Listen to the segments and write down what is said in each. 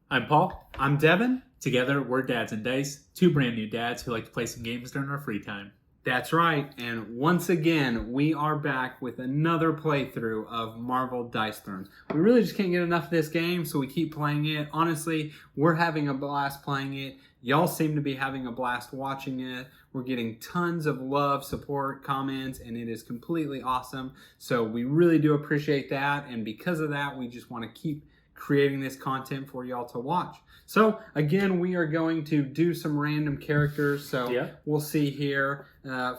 I'm Paul. I'm Devin. Together, we're Dads and Dice, two brand new dads who like to play some games during our free time. That's right. And once again, we are back with another playthrough of Marvel Dice Thrones. We really just can't get enough of this game, so we keep playing it. Honestly, we're having a blast playing it. Y'all seem to be having a blast watching it. We're getting tons of love, support, comments, and it is completely awesome. So we really do appreciate that. And because of that, we just want to keep creating this content for y'all to watch. So again, we are going to do some random characters. So We'll see here.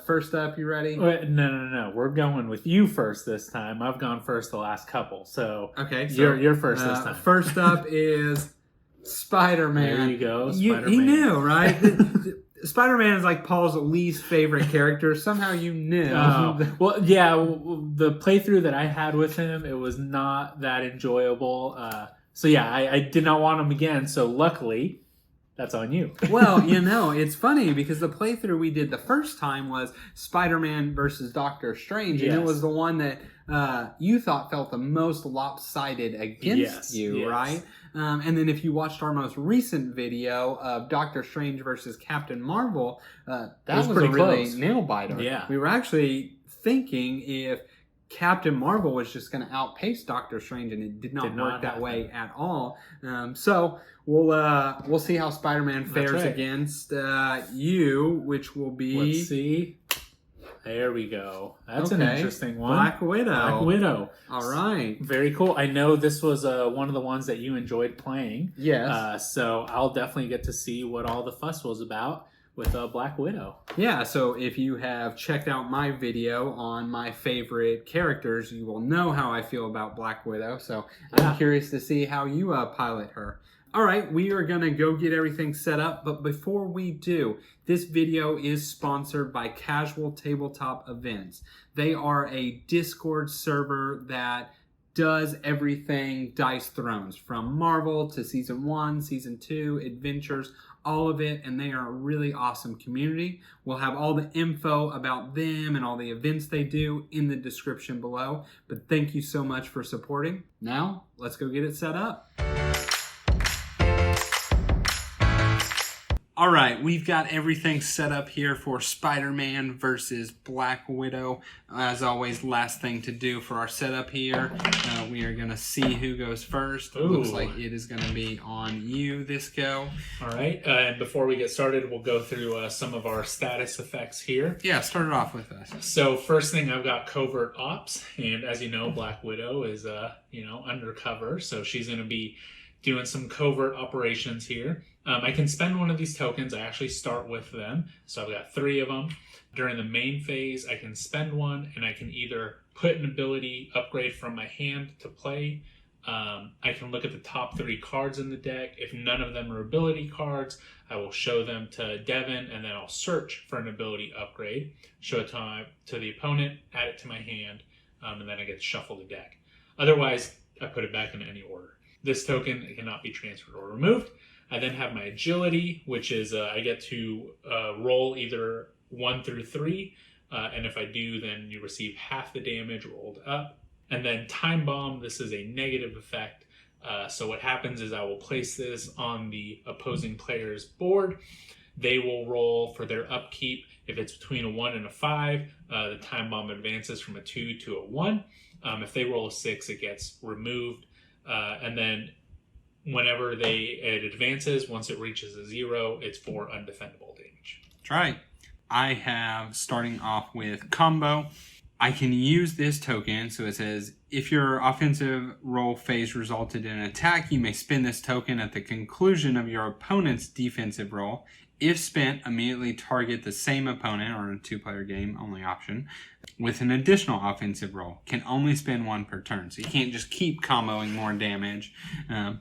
First up, you ready? Wait, no. We're going with you first this time. I've gone first the last couple. So okay, so you're first this time. First up is Spider-Man. There you go. Spider-Man. He knew, right? Spider-Man is like Paul's least favorite character. Somehow you knew. Well, yeah, the playthrough that I had with him, it was not that enjoyable. I did not want him again. So luckily, that's on you. Well, it's funny because the playthrough we did the first time was Spider-Man versus Doctor Strange. And it was the one that you thought felt the most lopsided against you, right? And then if you watched our most recent video of Doctor Strange versus Captain Marvel, that was pretty a really close. nail-biter. Yeah. We were actually thinking if Captain Marvel was just going to outpace Doctor Strange, and it did not work that way at all. So we'll see how Spider-Man fares against you, which will be... Let's see. There we go. That's an interesting one. Black Widow. All right. Very cool. I know this was one of the ones that you enjoyed playing. Yes. So I'll definitely get to see what all the fuss was about with Black Widow. Yeah, so if you have checked out my video on my favorite characters, you will know how I feel about Black Widow. So I'm curious to see how you pilot her. All right, we are going to go get everything set up, but before we do, this video is sponsored by Casual Tabletop Events. They are a Discord server that does everything Dice Thrones, from Marvel to Season 1, Season 2, Adventures, all of it, and they are a really awesome community. We'll have all the info about them and all the events they do in the description below, but thank you so much for supporting. Now, let's go get it set up. All right, we've got everything set up here for Spider-Man versus Black Widow. As always, last thing to do for our setup here, we are going to see who goes first. It looks like it is going to be on you this go. All right, and before we get started, we'll go through some of our status effects here. Yeah, start it off with us. So first thing, I've got Covert Ops, and as you know, Black Widow is undercover, so she's going to be doing some covert operations here. I can spend one of these tokens. I actually start with them. So I've got 3 of them. During the main phase, I can spend one, and I can either put an ability upgrade from my hand to play. I can look at the top 3 cards in the deck. If none of them are ability cards, I will show them to Devin, and then I'll search for an ability upgrade, show it to the opponent, add it to my hand, and then I get to shuffle the deck. Otherwise, I put it back in any order. This token cannot be transferred or removed. I then have my agility, which is I get to roll either 1 through 3, and if I do, then you receive half the damage rolled up. And then time bomb, this is a negative effect. So what happens is I will place this on the opposing player's board. They will roll for their upkeep. If it's between a 1 and a 5, the time bomb advances from a 2 to a 1. If they roll a 6, it gets removed. And then whenever it advances, once it reaches a 0, it's for undefendable damage. That's right. I have, starting off with combo, I can use this token. So it says, if your offensive roll phase resulted in an attack, you may spend this token at the conclusion of your opponent's defensive roll. If spent, immediately target the same opponent, or in a 2-player game, only option, with an additional offensive roll. Can only spend 1 per turn. So you can't just keep comboing more damage,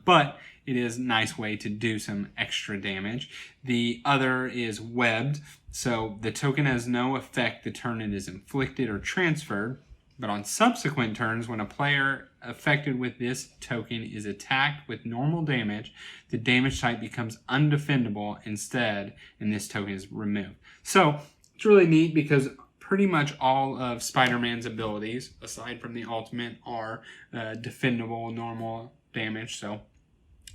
but it is a nice way to do some extra damage. The other is webbed. So the token has no effect the turn it is inflicted or transferred, but on subsequent turns, when a player affected with this token is attacked with normal damage, the damage type becomes undefendable instead, and this token is removed. So it's really neat because pretty much all of Spider-Man's abilities, aside from the ultimate, are defendable normal damage. So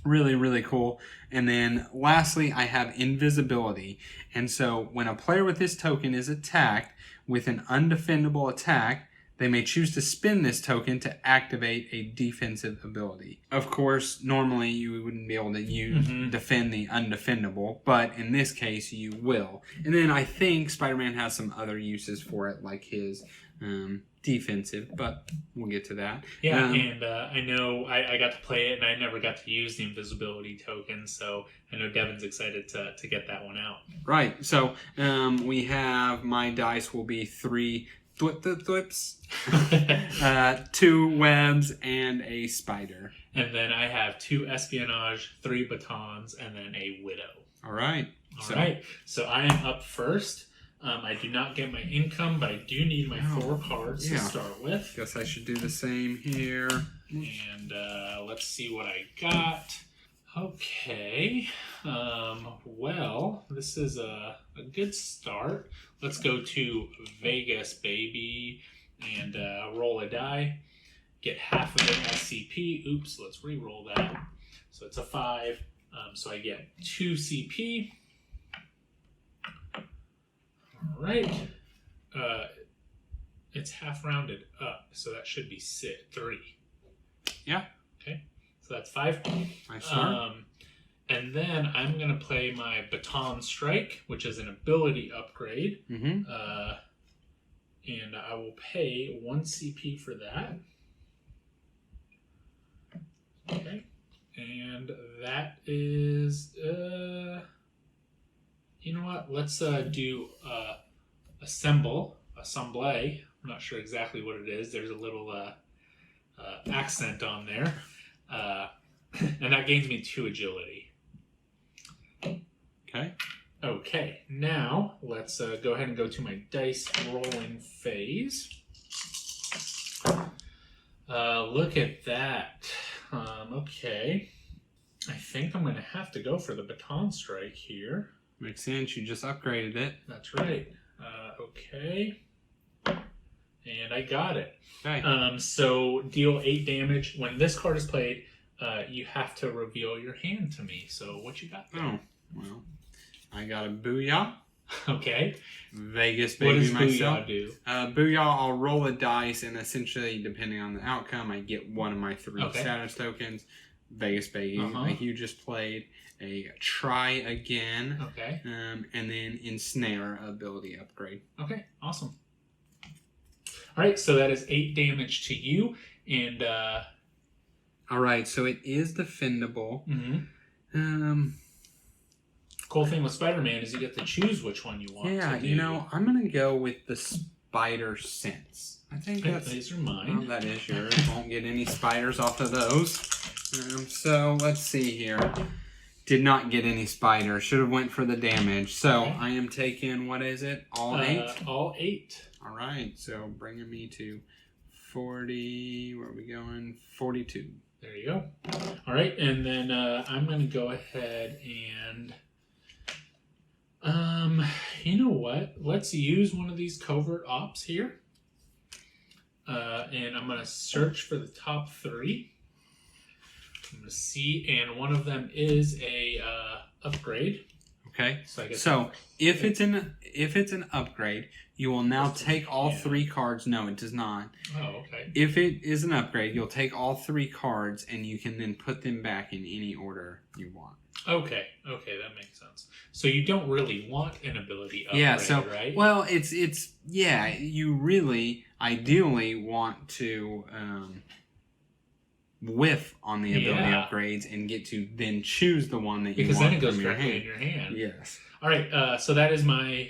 Really, really cool. And then lastly, I have invisibility. And so when a player with this token is attacked with an undefendable attack, they may choose to spend this token to activate a defensive ability. Of course, normally you wouldn't be able to defend the undefendable, but in this case, you will. And then I think Spider-Man has some other uses for it, like his defensive, but we'll get to that. Yeah, and I know I got to play it, and I never got to use the invisibility token, so I know Devin's excited to get that one out. Right, so we have, my dice will be 3 thwips, 2 webs, and a spider. And then I have 2 espionage, 3 batons, and then a widow. All right. All right, so I am up first. I do not get my income, but I do need my 4 cards to start with. Guess I should do the same here. And let's see what I got. Okay. Well, this is a good start. Let's go to Vegas, baby, and roll a die. Get half of it SCP. Oops, let's re-roll that. So it's a 5. So I get 2 CP. All right. It's half rounded up, so that should be 3. Yeah. Okay. So that's 5. Nice start. And then I'm going to play my Baton Strike, which is an ability upgrade. Mm-hmm. And I will pay 1 CP for that. Okay. And that is... you know what? Let's do assemble. I'm not sure exactly what it is. There's a little accent on there. And that gains me 2 agility. Okay. Okay, now let's go ahead and go to my dice rolling phase. Look at that. Okay. I think I'm going to have to go for the Baton Strike here. Makes sense. You just upgraded it. That's right. Okay. And I got it. Okay. So deal 8 damage. When this card is played, you have to reveal your hand to me. So what you got there? Oh, well, I got a Booyah. Okay. Vegas baby myself. What does myself. Booyah do? Booyah, I'll roll a dice, and essentially, depending on the outcome, I get one of my 3 status tokens. Vegas baby, like you just played. A try again. Okay. And then ensnare ability upgrade. Okay, awesome. All right, so that is 8 damage to you, and all right, so it is defendable. Cool thing with Spider-Man is you get to choose which one you want. Yeah, to do. you know, I'm gonna go with the spider sense. I think these are mine. Oh, that is yours. Won't get any spiders off of those. So let's see here. Did not get any spiders. Should have went for the damage. So I am taking, what is it? All 8? All 8. All right. So bringing me to 40. Where are we going? 42. There you go. All right. And then I'm going to go ahead and... you know what? Let's use one of these covert ops here. And I'm going to search for the top 3. I'm going to see, and one of them is a upgrade. Okay. So if it's an upgrade, you will now take all 3 cards. No, it does not. Oh, okay. If it is an upgrade, you'll take all 3 cards, and you can then put them back in any order you want. Okay, that makes sense. So you don't really want an ability upgrade, right? Well, it's you really ideally want to whiff on the ability upgrades and get to then choose the one that you want then it goes from your directly hand. in your hand. Yes. All right, so that is my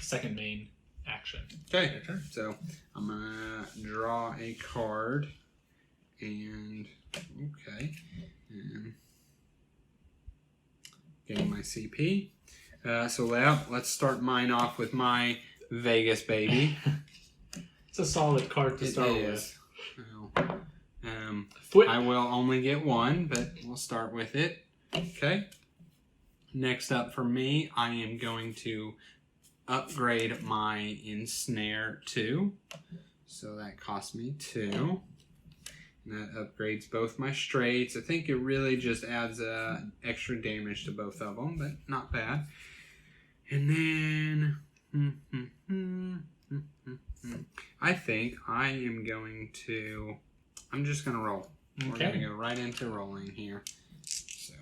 second main action. Okay. So I'm gonna draw a card, and getting my CP. So let's start mine off with my Vegas baby. It's a solid card to start with. I will only get 1, but we'll start with it. Okay. Next up for me, I am going to upgrade my ensnare 2. So that cost me 2. That upgrades both my straights. I think it really just adds extra damage to both of them, but not bad. And then I think I'm just going to roll. Okay. We're going to go right into rolling here. So,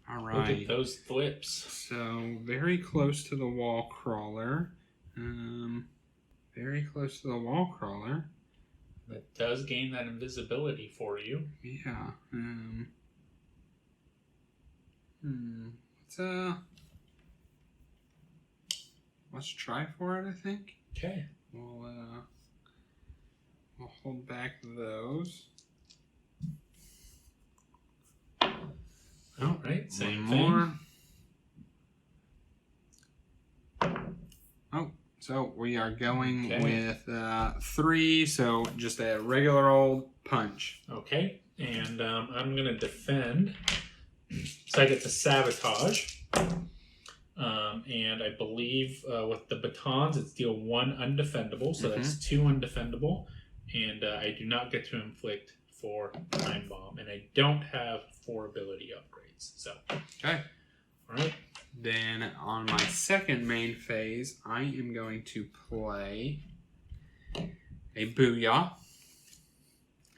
all right. Look at those flips. So, very close to the wall crawler. Very close to the wall crawler. That does gain that invisibility for you. Yeah. Let's try for it, I think. Okay. We'll hold back those. All right, same more. thing. Oh, so we are going with 3, so just a regular old punch. Okay, and I'm going to defend. So I get to sabotage. And I believe with the batons, it's deal 1 undefendable, so that's 2 undefendable. And I do not get to inflict 4 time bomb, and I don't have 4 ability upgrades. So, okay. All right. Then on my second main phase, I am going to play a booyah,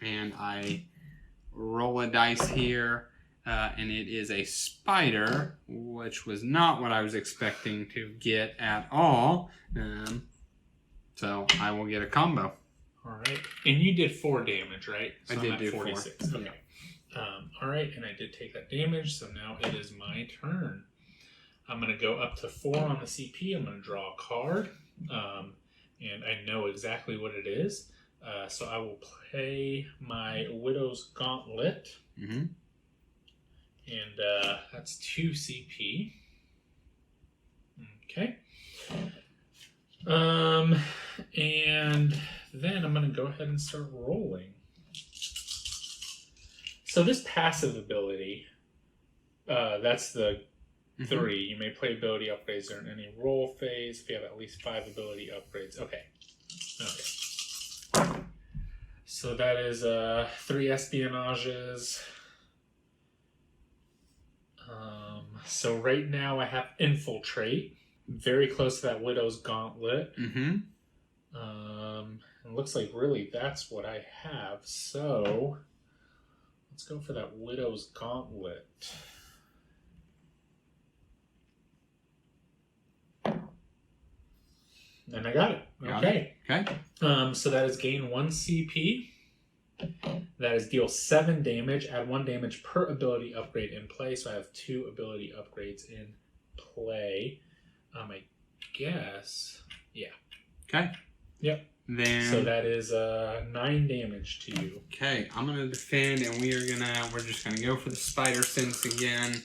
and I roll a dice here. And it is a spider, which was not what I was expecting to get at all. So I will get a combo. All right. And you did 4 damage, right? So I did I'm at do 46. 4. Okay. All right, and I did take that damage, so now it is my turn. I'm going to go up to 4 on the CP. I'm going to draw a card, and I know exactly what it is. So I will play my Widow's Gauntlet. Mm-hmm. And that's 2 CP. Okay. And then I'm going to go ahead and start rolling. So this passive ability, that's the 3. You may play ability upgrades during any roll phase if you have at least 5 ability upgrades. Okay. So that is 3 espionages. So right now I have infiltrate, very close to that Widow's Gauntlet. Mm-hmm. It looks like really that's what I have. So let's go for that Widow's Gauntlet. And I got it. Okay. So that is gain 1 CP. That is deal 7 damage, add 1 damage per ability upgrade in play. So I have 2 ability upgrades in play. I guess. Yeah. Okay. Yep. Then so that is 9 damage to you. Okay, I'm gonna defend, and we're just gonna go for the spider sense again.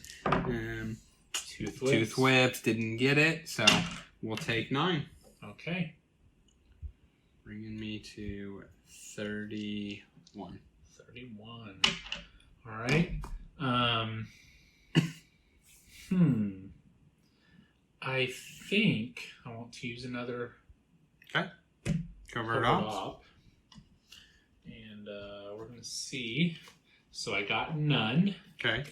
Tooth whips didn't get it, so we'll take 9. Okay. Bringing me to 31. 31. All right. I think I want to use another Cover it up. And we're going to see. So I got none. Okay.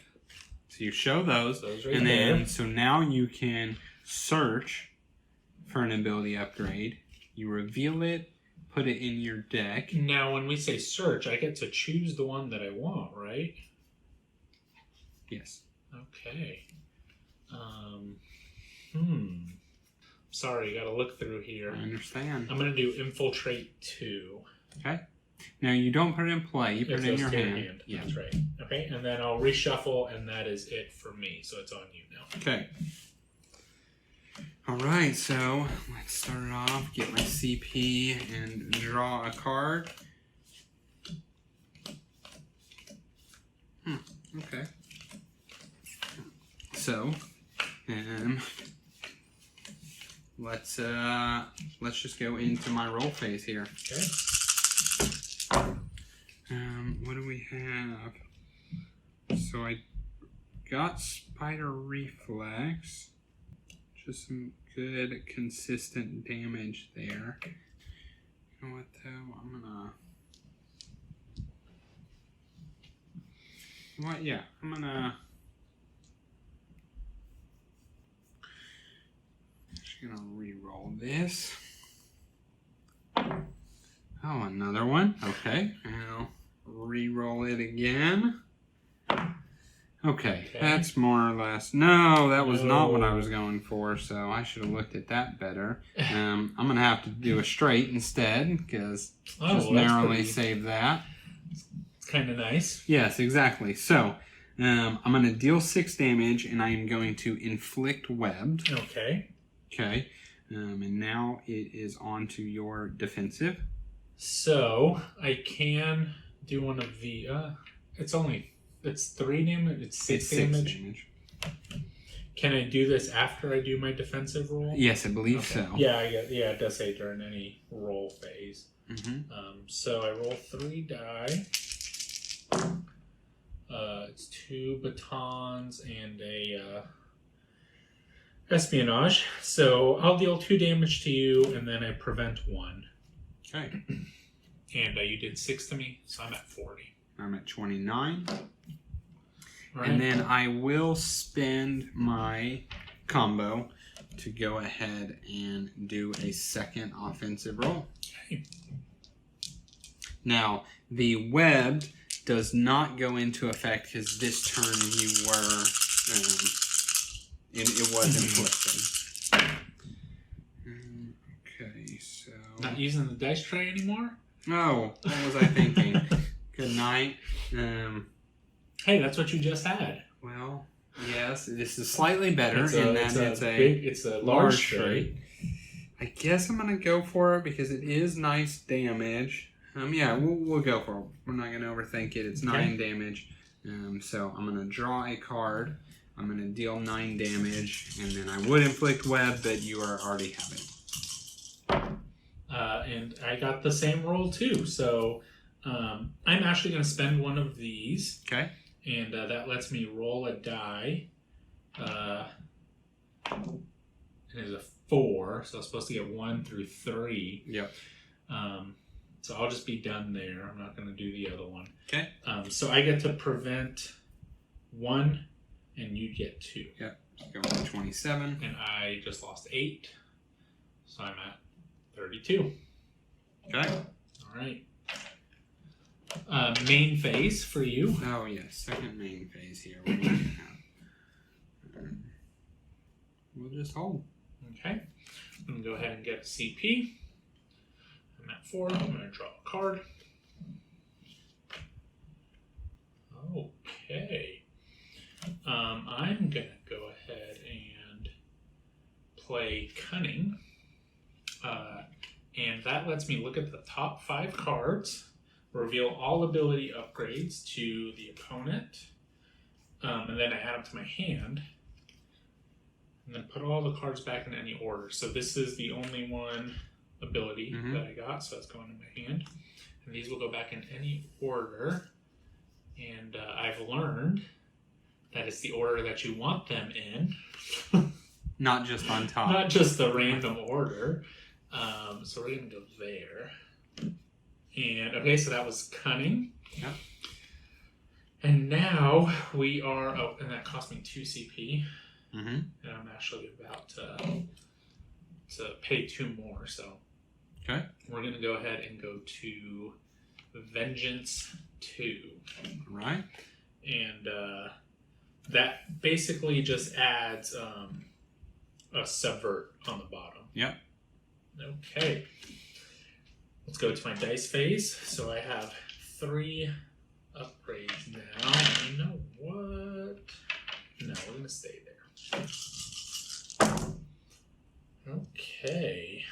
So you show those right and there. then, so now you can search for an ability upgrade. You reveal it, put it in your deck. Now, when we say search, I get to choose the one that I want, right? Yes. Okay. Sorry, you got to look through here. I understand. I'm going to do infiltrate 2. Okay. Now you don't put it in play. You put it in your stay hand. Yeah. That's right. Okay, and then I'll reshuffle, and that is it for me. So it's on you now. Okay. All right. So let's start it off. Get my CP and draw a card. Okay. So, let's just go into my roll phase here. Okay. What do we have? So I got Spider Reflex. Just some good consistent damage there. You know what though? I'm gonna. What? Yeah, I'm gonna. Just gonna re-roll this. Oh, another one. Okay. Now re-roll it again. Okay, that's more or less. No, that was not what I was going for, so I should have looked at that better. I'm going to have to do a straight instead, because just narrowly save that. It's kind of nice. Yes, exactly. So, I'm going to deal 6 damage, and I am going to inflict webbed. Okay. Okay. And now it is on to your defensive. So, I can do one of the... It's 3 damage? It's 6 damage? Can I do this after I do my defensive roll? Yes, I believe so. Yeah, it does say during any roll phase. Mm-hmm. So I roll 3 die. It's 2 batons and a espionage. So I'll deal 2 damage to you, and then I prevent 1. Okay. And you did 6 to me, so I'm at 40. I'm at 29. Right. And then I will spend my combo to go ahead and do a second offensive roll. Okay. Now, the web does not go into effect because this turn you were, it was inflicted. Okay, so... Not using the dice tray anymore? Oh, what was I thinking? Good night. Hey, that's what you just had. Well, yes, this is slightly better It's a large tray. I guess I'm gonna go for it because it is nice damage. Yeah, we'll go for it. We're not gonna overthink it. It's 9 damage. So I'm gonna draw a card. I'm gonna deal 9 damage, and then I would inflict web, but you already have it. And I got the same roll too. So I'm actually going to spend one of these. Okay. And that lets me roll a die. It is a 4, so I'm supposed to get 1 through 3. Yep. So I'll just be done there. I'm not going to do the other one. Okay. So I get to prevent 1, and you get 2. Yep. Go to 27. And I just lost 8, so I'm at 32. Okay. All right. Main phase for you. Oh, yes. Second main phase here. What do we have? We'll just hold. Okay. I'm going to go ahead and get a CP. I'm at 4. I'm going to draw a card. Okay. I'm going to go ahead and play Cunning. And that lets me look at the top 5 cards, reveal all ability upgrades to the opponent, and then I add them to my hand, and then put all the cards back in any order. So this is the only one ability that I got, so that's going in my hand. And these will go back in any order. And I've learned that it's the order that you want them in. Not just on top. Not just the random order. So we're going to go there. And okay, so that was Cunning. Yep. And now we are, and that cost me 2 CP. Mm-hmm. And I'm actually about to pay 2 more. So okay, we're going to go ahead and go to Vengeance 2. All right. And that basically just adds a subvert on the bottom. Yep. Okay. Let's go to my dice phase. So I have 3 upgrades now. You know what? No, we're going to stay there. Okay.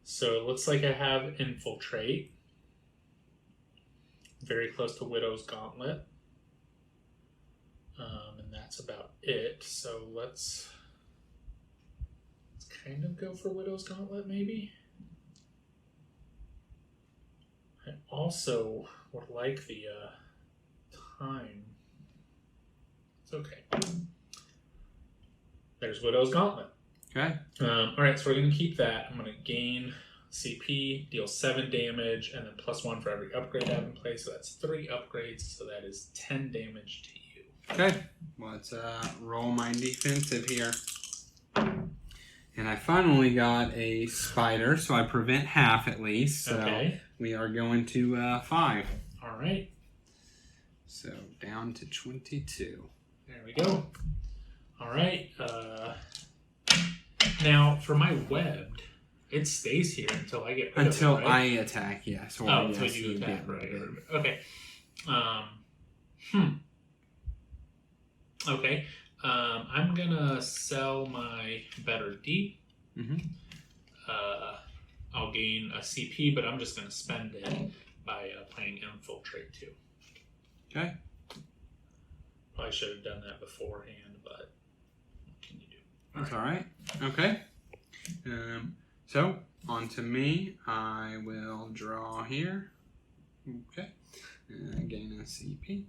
So it looks like I have Infiltrate. Very close to Widow's Gauntlet. And that's about it. So let's kind of go for Widow's Gauntlet, maybe. I also would like the time. It's okay. There's Widow's Gauntlet. Okay. All right, so we're going to keep that. I'm going to gain CP, deal 7 damage, and then +1 for every upgrade I have in place. So that's 3 upgrades. So that is 10 damage to you. Okay. Let's roll my defensive here. And I finally got a spider, so I prevent half at least. So Okay. we are going to 5. All right. So down to 22. There we go. All right. Now, for my webbed, it stays here until I get rid Until of it, right? I attack, yes. Or Oh, yes, until you attack, get right. rid of it. Okay. Okay. I'm going to sell my better D. Mm-hmm. I'll gain a CP, but I'm just going to spend it by playing Infiltrate too. Okay. Probably should have done that beforehand, but what can you do? That's all right. Okay. So, on to me. I will draw here. Okay. Gain a CP.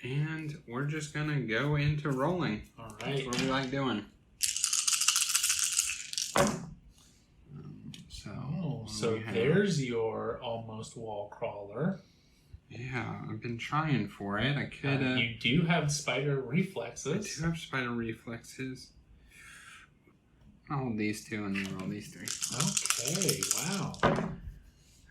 And we're just going to go into rolling. All right. That's what we like doing. So there's your almost wall crawler. Yeah, I've been trying for it. I could. You do have spider I reflexes. do have spider reflexes. I'll hold these 2 and then roll these 3. Okay, wow.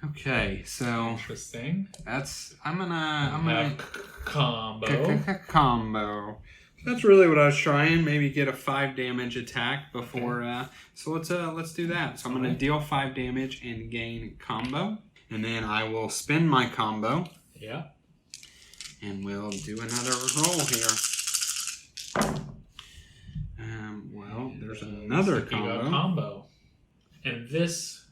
Okay, so Interesting. that's I'm gonna Combo. combo. That's really what I was trying. Maybe get a 5 damage attack before. So let's do that. So I'm gonna deal 5 damage and gain combo, and then I will spend my combo. Yeah. And we'll do another roll here. Well, there's another combo. And this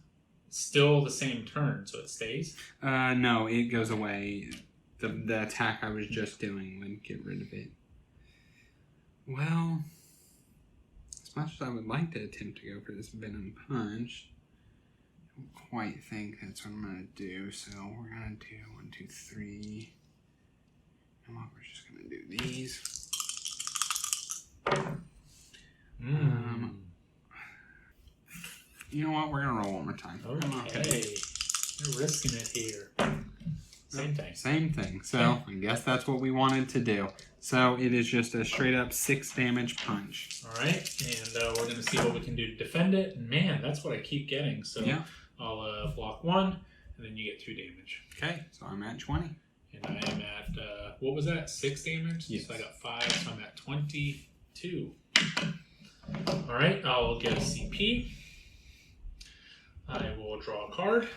still the same turn, so it stays? No, it goes away. The attack I was just doing would get rid of it. Well, as much as I would like to attempt to go for this venom punch, I don't quite think that's what I'm going to do. So we're going to do 1, 2, 3. And what, we're just going to do these. You know what? We're going to roll one more time. Okay. You're risking it here. Same thing. Same thing. So I guess that's what we wanted to do. So it is just a straight up 6 damage punch. All right. And we're going to see what we can do to defend it. Man, that's what I keep getting. So yeah. I'll block 1, and then you get 2 damage. Okay. So I'm at 20. And I am at, what was that? 6 damage? Yes. So I got 5, so I'm at 22. All right. I'll get a CP. I will draw a card.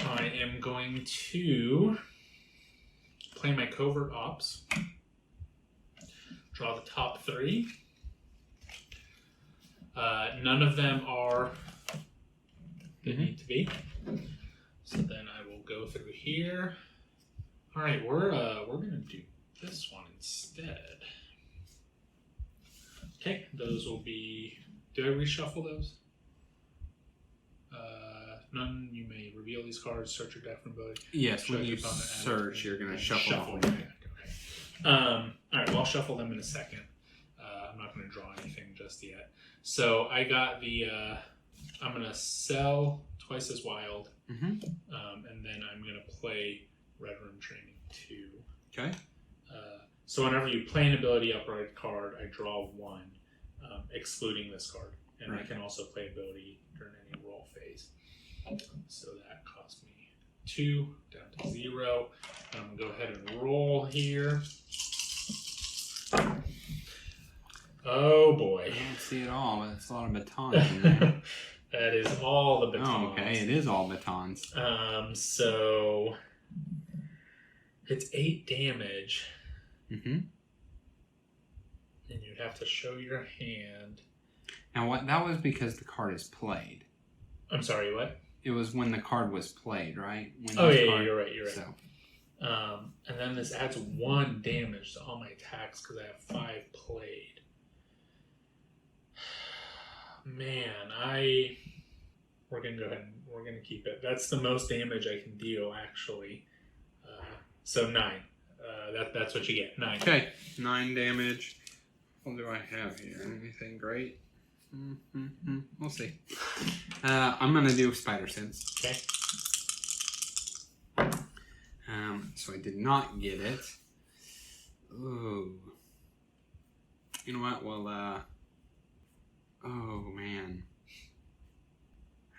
I am going to play my covert ops. Draw the top 3. None of them are that need to be. So then I will go through here. All right, we're gonna do this one instead. Okay, those will be. Do I reshuffle those? None. You may reveal these cards. Search your deck from ability. Yes, when you search, you're going to shuffle them. Okay. All right. Well, I'll shuffle them in a second. I'm not going to draw anything just yet. So I got the. I'm going to sell Twice as Wild, and then I'm going to play Red Room Training 2. Okay. So whenever you play an ability upright card, I draw 1, excluding this card, and I can also play ability during any roll phase. So that cost me 2, down to 0. I'm going to go ahead and roll here. Oh boy. I don't see it all, but it's a lot of batons in there. That is all the batons. Oh, okay. It is all batons. So it's 8 damage. And you'd have to show your hand. And what? That was because the card is played. I'm sorry, what? It was when the card was played, right? When you're right. So. And then this adds 1 damage to all my attacks because I have 5 played. Man, we're gonna go ahead and we're gonna keep it. That's the most damage I can deal, actually. So 9. That's what you get. 9. Okay, 9 damage. What do I have here? Anything great? We'll see. I'm gonna do Spider Sense. Okay. So I did not get it. Ooh. You know what? Well, oh man.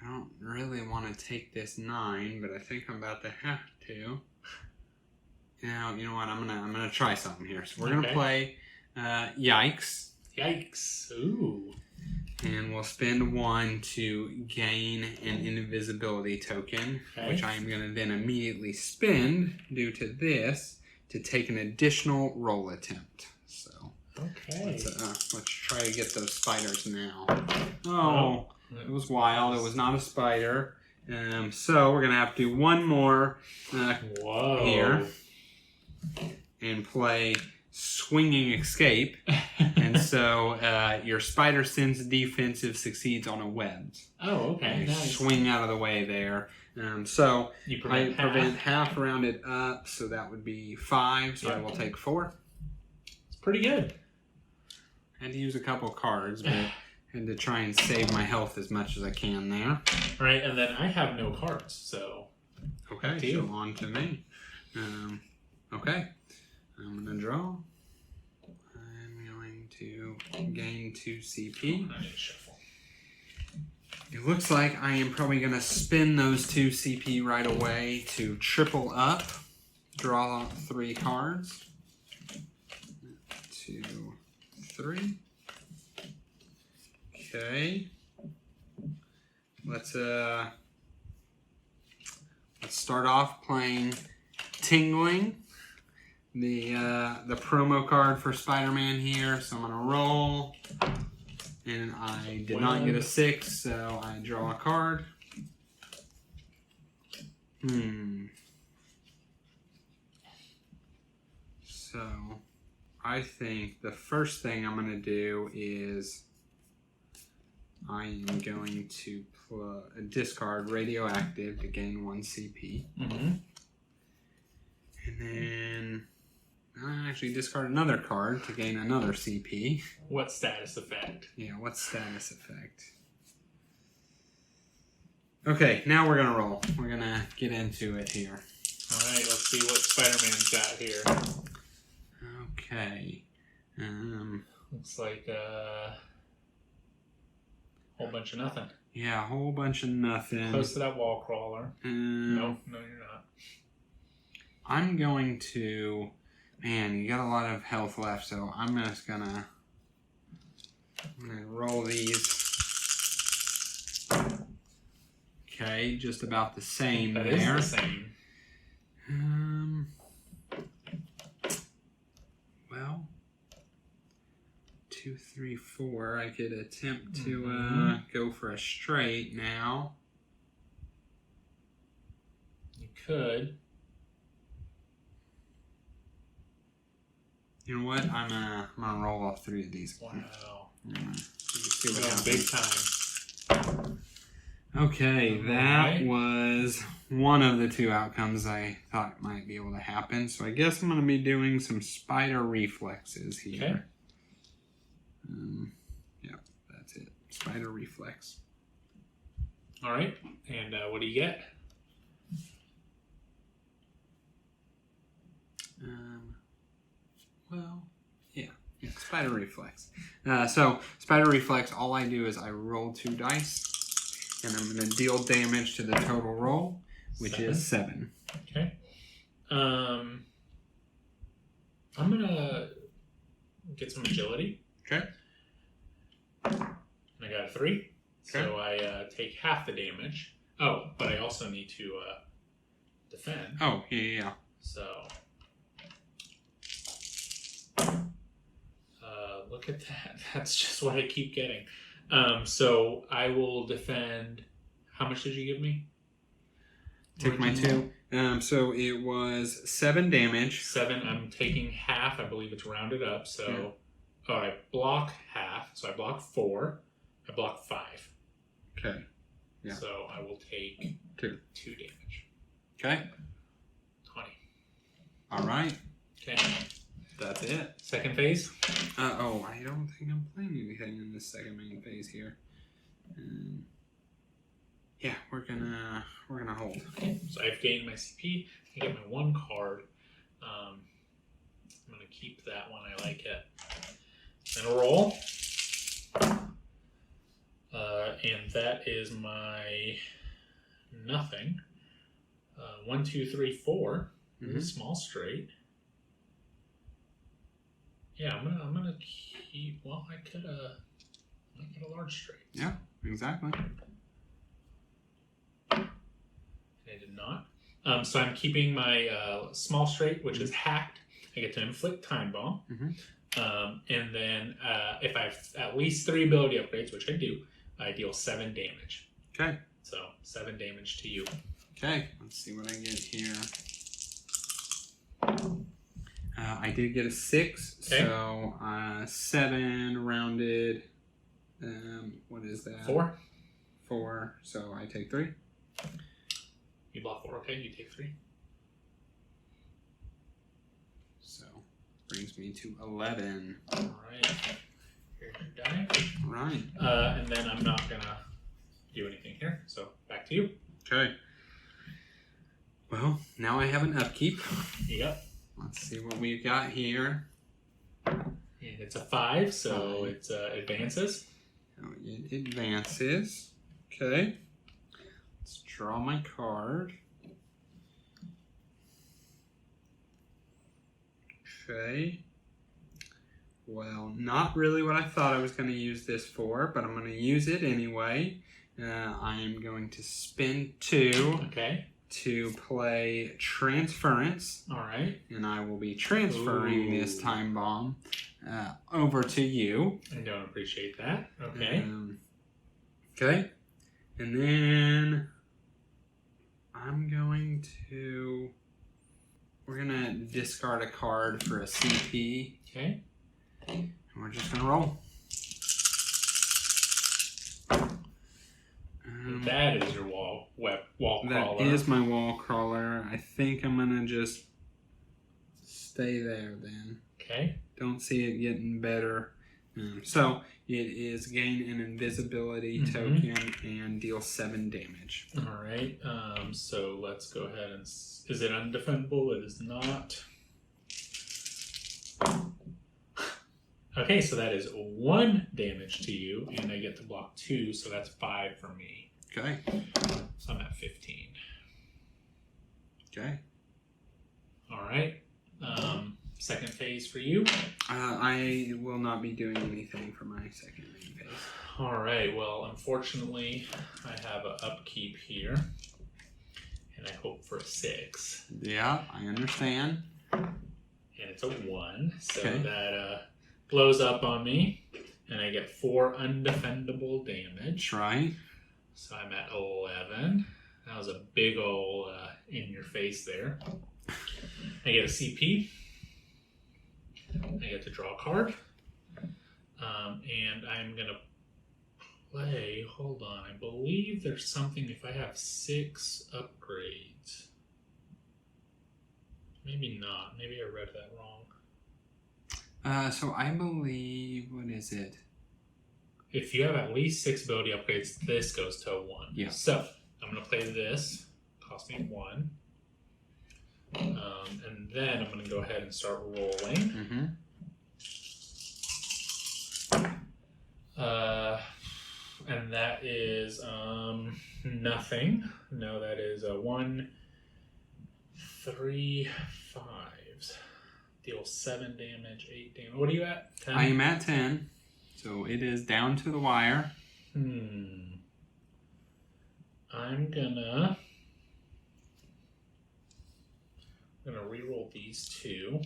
I don't really want to take this 9, but I think I'm about to have to. Now, you know what? I'm gonna try something here. So we're gonna play Yikes. Yikes. Ooh. And we'll spend 1 to gain an invisibility token, which I am going to then immediately spend due to this to take an additional roll attempt. So let's try to get those spiders now. Oh, it was wild. It was not a spider. So we're going to have to do one more here and play Swinging Escape. And so your Spider Sense defensive succeeds on a web. Oh, okay. Nice. Swing out of the way there. So you I prevent half rounded up, so that would be 5. So I will take 4. It's pretty good. I had to use a couple cards, but I had to try and save my health as much as I can there. Right, and then I have no cards, so. Okay, so on to me. Okay, I'm going to draw. To gain 2 CP. I need to shuffle. It looks like I am probably going to spend those 2 CP right away to triple up. Draw 3 cards. 2, 3. Okay. Let's start off playing Tingling. The promo card for Spider-Man here, so I'm gonna roll, and I did not get a 6, so I draw a card. So I think the first thing I'm gonna do is I am going to discard Radioactive to gain 1 CP, and then I actually discard another card to gain another CP. What status effect? Yeah, what status effect? Okay, now we're going to roll. We're going to get into it here. Alright, let's see what Spider-Man's got here. Okay. Looks like a whole bunch of nothing. Yeah, a whole bunch of nothing. Close to that wall crawler. No, you're not. I'm going to... Man, you got a lot of health left, so I'm just gonna roll these. Okay, just about the same that there. That is the same. Well, 2, 3, 4. I could attempt to go for a straight now. You could. You know what? I'm gonna roll off 3 of these. Wow. See what happens. Big time. Okay, that was one of the 2 outcomes I thought might be able to happen. So I guess I'm gonna be doing some spider reflexes here. Okay. Yep, that's it. Spider reflex. All right, and what do you get? Well, yeah, spider reflex. So spider reflex, all I do is I roll 2 dice, and I'm going to deal damage to the total roll, which is 7. Okay. I'm gonna get some agility. Okay. And I got a 3, so I take half the damage. Oh, but I also need to defend. Oh, yeah. So. Look at that. That's just what I keep getting. So I will defend. How much did you give me? Take my 2. So it was 7 damage. 7. I'm taking half. I believe it's rounded up. So I block half. So I block 4. I block 5. Okay. Yeah. So I will take 2 damage. Okay. 20. All right. Okay. That's it. Second phase. I don't think I'm playing anything in this second main phase here. Yeah, we're gonna hold. So I've gained my CP. I get my 1 card. I'm gonna keep that one. I like it. Then roll. And that is my nothing. 1, 2, 3, 4. Mm-hmm. Small straight. Yeah, I'm gonna keep. Well, I could get a large straight. Yeah, exactly. I did not. So I'm keeping my small straight, which is hacked. I get to inflict time bomb. And then if I have at least 3 ability upgrades, which I do, I deal 7 damage. Okay. So 7 damage to you. Okay, let's see what I get here. I did get a 6, okay. So 7 rounded. What is that? 4. 4. So I take 3. You block 4. Okay, you take 3. So brings me to 11. All right. Here's your die. Right. And then I'm not gonna do anything here. So back to you. Okay. Well, now I have an upkeep. Yep. Let's see what we've got here. And it's a 5, so it advances. Oh, it advances. Okay. Let's draw my card. Okay. Well, not really what I thought I was going to use this for, but I'm going to use it anyway. I am going to spend 2 Okay. to play Transference. All right. And I will be transferring this time bomb over to you. I don't appreciate that. Okay. Okay. And then I'm going to... We're going to discard a card for a CP. Okay. And we're just going to roll. That is your wall crawler. That is my wall crawler. I think I'm going to just stay there then. Okay. Don't see it getting better. So it is gain an invisibility token and deal 7 damage. All right. So let's go ahead and... Is it undefendable? It is not. Okay, so that is 1 damage to you, and I get to block 2, so that's 5 for me. Okay. So I'm at 15. Okay. All right. Second phase for you. I will not be doing anything for my second main phase. All right. Well, unfortunately, I have an upkeep here, and I hope for a 6. Yeah, I understand. And it's a 1, so okay. that blows up on me, and I get 4 undefendable damage. Right. So I'm at 11. That was a big ol' in your face there. I get a CP. I get to draw a card. And I'm going to play, hold on, I believe there's something if I have 6 upgrades. Maybe not. Maybe I read that wrong. So I believe, what is it? If you have at least 6 ability upgrades, this goes to a 1. Yeah. So I'm going to play this. Cost me 1. And then I'm going to go ahead and start rolling. And that is nothing. No, that is a 1, 3, 5s. Deal 7 damage, 8 damage. What are you at? 10? I am at 10. So it is down to the wire. I'm gonna reroll these 2.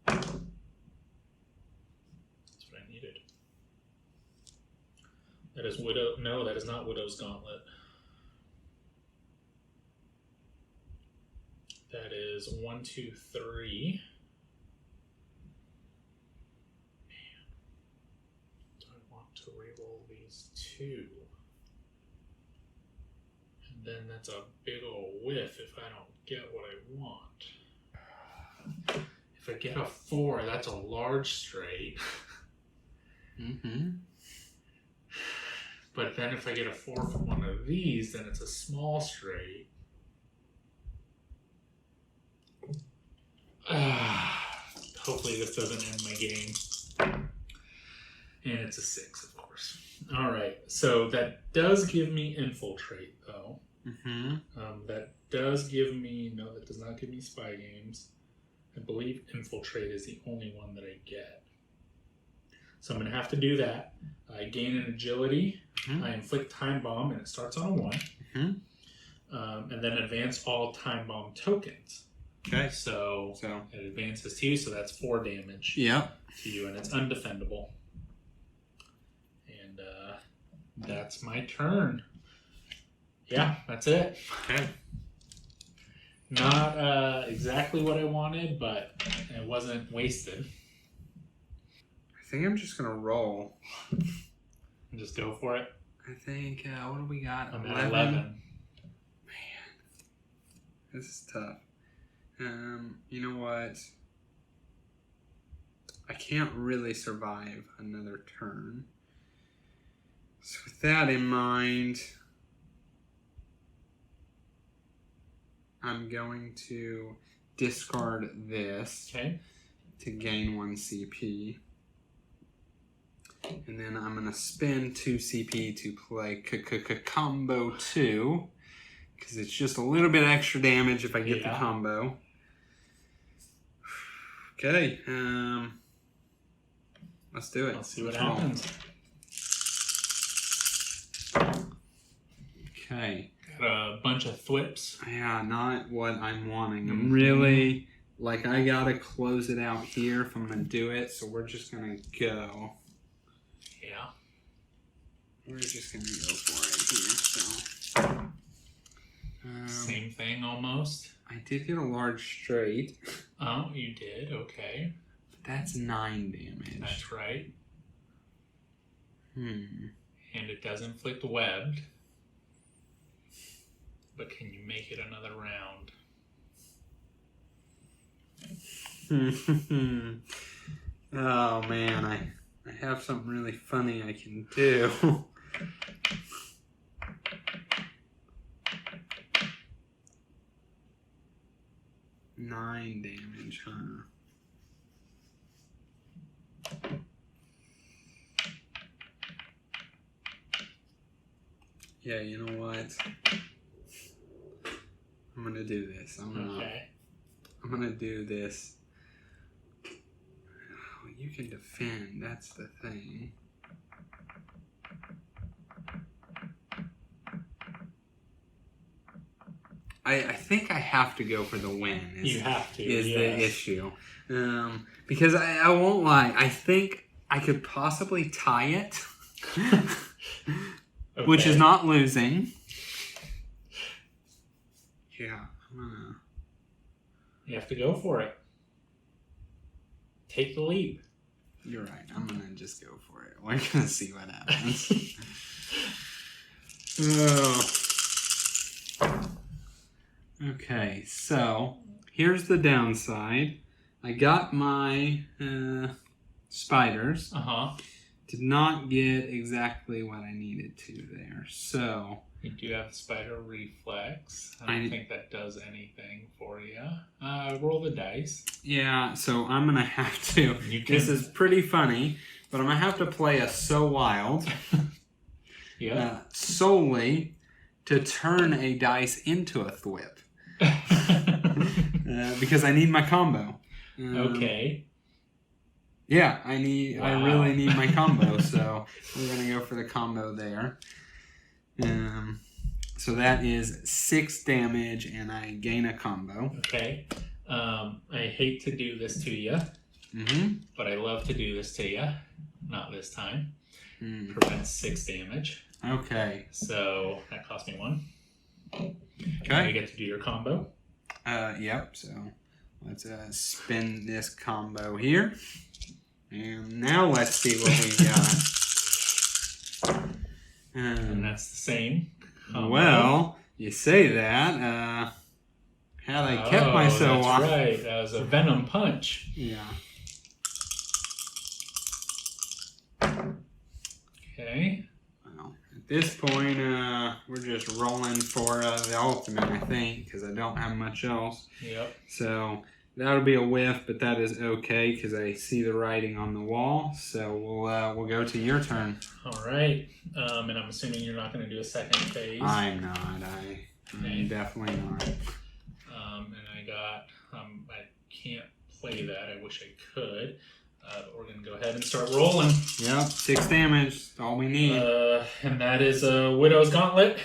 That's what I needed. That is Widow. No, that is not Widow's Gauntlet. That is 1, 2, 3. Man, do I want to reroll these 2? And then that's a big old whiff if I don't get what I want. If I get a 4, that's a large straight. Mm-hmm. But then if I get a 4 from one of these, then it's a small straight. Hopefully this doesn't end my game. And it's a 6, of course. All right, so that does give me infiltrate, though. Mm-hmm. That does give me, no, that does not give me spy games. I believe infiltrate is the only one that I get. So I'm going to have to do that. I gain an agility. Mm-hmm. I inflict time bomb, and it starts on a 1. Mm-hmm. And then advance all time bomb tokens. Okay. So it advances to you, so that's 4 damage. Yep. To you, and it's undefendable. And that's my turn. Yeah, that's it. Okay. Not exactly what I wanted, but it wasn't wasted. I think I'm just gonna roll. And just go for it. I think what do we got? I'm at 11. Man, this is tough. You know what? I can't really survive another turn. So with that in mind, I'm going to discard this to gain 1 CP. And then I'm going to spend 2 CP to play combo 2. Because it's just a little bit extra damage if I get the combo. Okay. Let's do it. Let's see what happens. Okay. Got a bunch of thwips. Yeah, not what I'm wanting. I'm really, like, I gotta close it out here if I'm gonna do it, so we're just gonna go. Yeah. We're just gonna go for it here, so. Same thing, almost. I did get a large straight. Oh, you did? Okay. But that's 9 damage. That's right. And it does inflict webbed. But can you make it another round? Oh man, I have something really funny I can do. Nine damage, huh? Yeah, you know what? I'm gonna do this. I'm gonna do this. Oh, you can defend. That's the thing. I think I have to go for the win. You have to. Is the issue. Because I won't lie. I think I could possibly tie it. Okay. Which is not losing. Yeah, I'm gonna... You have to go for it. Take the leap. You're right. I'm gonna just go for it. We're gonna see what happens. Oh. Okay, so here's the downside. I got my spiders. Did not get exactly what I needed to there. So you do have spider reflex. I don't think that does anything for you. Roll the dice. Yeah, so I'm gonna have to. This is pretty funny, but I'm gonna have to play a So Wild. Yeah. Solely to turn a dice into a thwip. Because I need my combo. Okay. Yeah, I really need my combo, so we're gonna go for the combo there. So that is 6 damage, and I gain a combo. Okay. I hate to do this to you, but I love to do this to you. Not this time. Prevents 6 damage. Okay. So that cost me 1. Okay. You get to do your combo. Yep. So let's spin this combo here. And now let's see what we got. And that's the same combo. Well, You say that. Had I kept myself that's on. right. That was a venom punch. Yeah. Okay. Well, at this point, we're just rolling for the ultimate, I think, because I don't have much else. Yep. So that'll be a whiff, but that is okay because I see the writing on the wall. So we'll go to your turn. All right. And I'm assuming you're not going to do a second phase. I'm not. I'm definitely not. And I got. I can't play that. I wish I could. We're going to go ahead and start rolling. Yep, 6 damage. That's all we need. And that is a Widow's Gauntlet.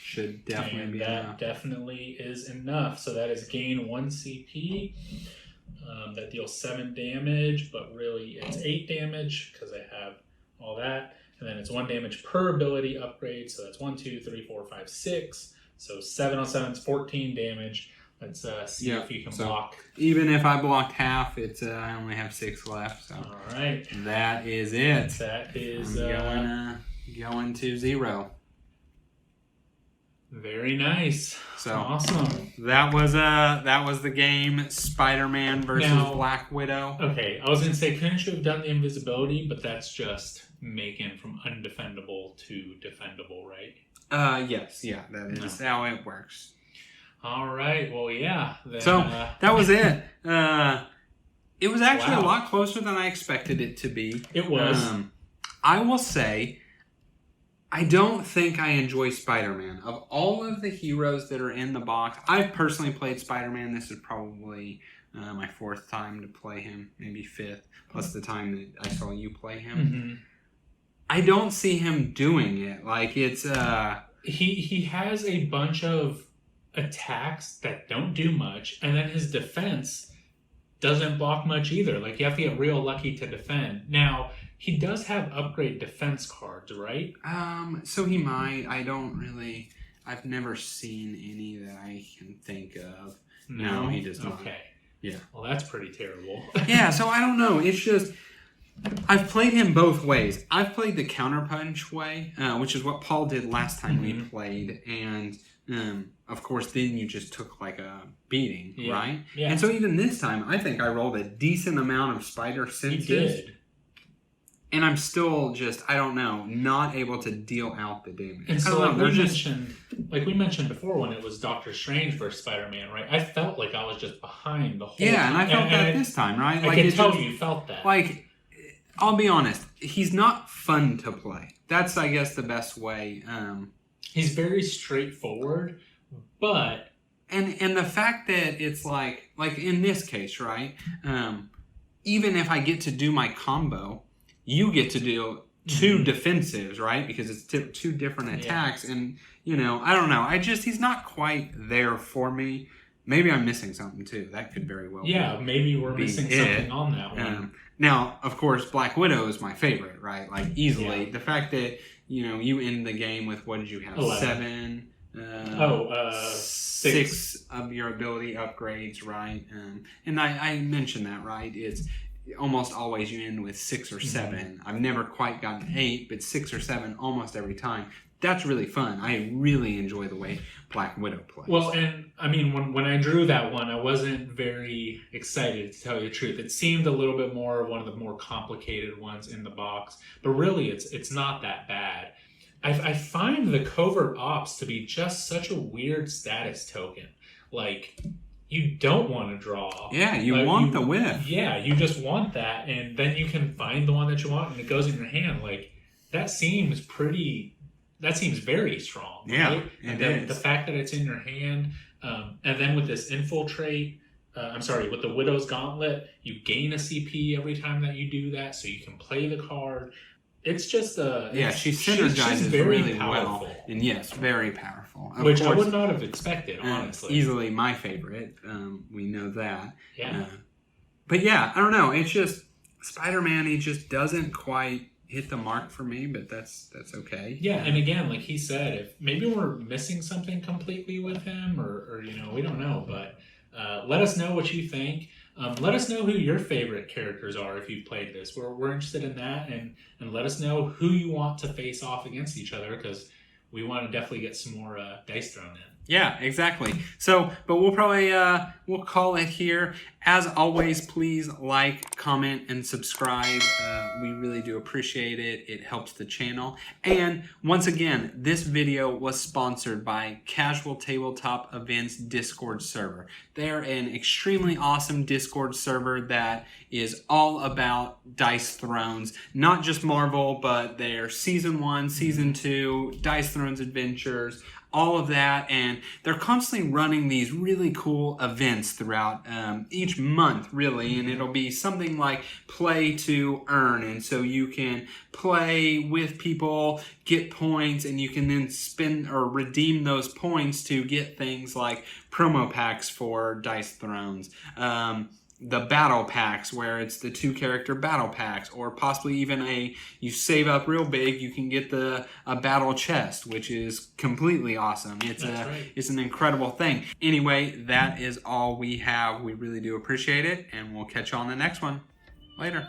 Should definitely and be that enough. definitely is enough. So that is gain 1 CP. That deals 7 damage, but really it's 8 damage because I have all that. And then it's 1 damage per ability upgrade. So that's 1, 2, 3, 4, 5, 6. So 7 on 7 is 14 damage. Let's see if you can block. Even if I blocked half, it's I only have 6 left. So all right, that is it. That is going to 0. Very nice. So awesome. That was the game Spider-Man versus Black Widow. Okay, I was gonna say, couldn't you have done the invisibility? But that's just making from undefendable to defendable, right? Yes, yeah, that is how it works. All right. Well, yeah. Then, so that was it. It was actually a lot closer than I expected it to be. It was. I will say, I don't think I enjoy Spider-Man. Of all of the heroes that are in the box, I've personally played Spider-Man. This is probably my 4th time to play him, maybe 5th, plus the time that I saw you play him. Mm-hmm. I don't see him doing it. Like, it's... He has a bunch of attacks that don't do much, and then his defense doesn't block much either. Like, you have to get real lucky to defend. Now, he does have upgrade defense cards, right? So he might. I've never seen any that I can think of. No, he does not. Okay. Yeah. Well, that's pretty terrible. Yeah, so I don't know. It's just, I've played him both ways. I've played the counterpunch way, which is what Paul did last time we played, and of course, then you just took like a beating, right? Yeah. And so even this time, I think I rolled a decent amount of spider senses. You did. And I'm still just, I don't know, not able to deal out the damage. And so like we mentioned before when it was Doctor Strange versus Spider-Man, right? I felt like I was just behind the whole time. Yeah, and I felt that this time, right? I can tell you felt that. Like, I'll be honest, he's not fun to play. That's, I guess, the best way. He's very straightforward, but... And the fact that it's like in this case, right? Even if I get to do my combo, you get to do 2 defensives, right? Because it's 2 different attacks. Yeah. And, I don't know. He's not quite there for me. Maybe I'm missing something, too. That could very well be. Yeah, maybe we're missing something on that one. Now, of course, Black Widow is my favorite, right? Like, easily. Yeah. The fact that, you end the game with, what did you have? 11. 7? 6 of your ability upgrades, right? And I mentioned that, right? It's almost always you end with 6 or 7. Mm-hmm. I've never quite gotten 8, but 6 or 7 almost every time. That's really fun. I really enjoy the way Black Widow plays. Well, and I mean, when I drew that one, I wasn't very excited, to tell you the truth. It seemed a little bit more one of the more complicated ones in the box, but really it's not that bad. I find the covert ops to be just such a weird status token. Like, you don't want to draw. Yeah, you want the whiff. Yeah, you just want that, and then you can find the one that you want, and it goes in your hand. Like, that seems very strong. Yeah, right? The fact that it's in your hand, and then with this infiltrate, with the Widow's Gauntlet, you gain a CP every time that you do that, so you can play the card. It's just she synergizes really well, and yes, very powerful. Which I would not have expected, honestly. Easily my favorite. We know that. Yeah. But yeah, I don't know. It's just Spider-Man. He just doesn't quite hit the mark for me, but that's okay. Yeah, and again, like he said, if maybe we're missing something completely with him, or we don't know, but let us know what you think. Let us know who your favorite characters are if you've played this. We're interested in that, and let us know who you want to face off against each other, because we want to definitely get some more dice thrown in. Yeah, exactly. So, but we'll probably we'll call it here. As always, please like, comment, and subscribe. We really do appreciate it. It helps the channel. And once again, this video was sponsored by Casual Tabletop Events Discord server. They're an extremely awesome Discord server that is all about Dice Thrones, not just Marvel, but their Season 1, Season 2, Dice Thrones Adventures, all of that, and they're constantly running these really cool events throughout each month, really, and it'll be something like play to earn, and so you can play with people, get points, and you can then spend or redeem those points to get things like promo packs for Dice Thrones, the battle packs where it's the 2-character battle packs, or possibly even you save up real big, you can get a battle chest, which is completely awesome. It's an incredible thing. Anyway, that is all we have. We really do appreciate it, and we'll catch you on the next one. Later.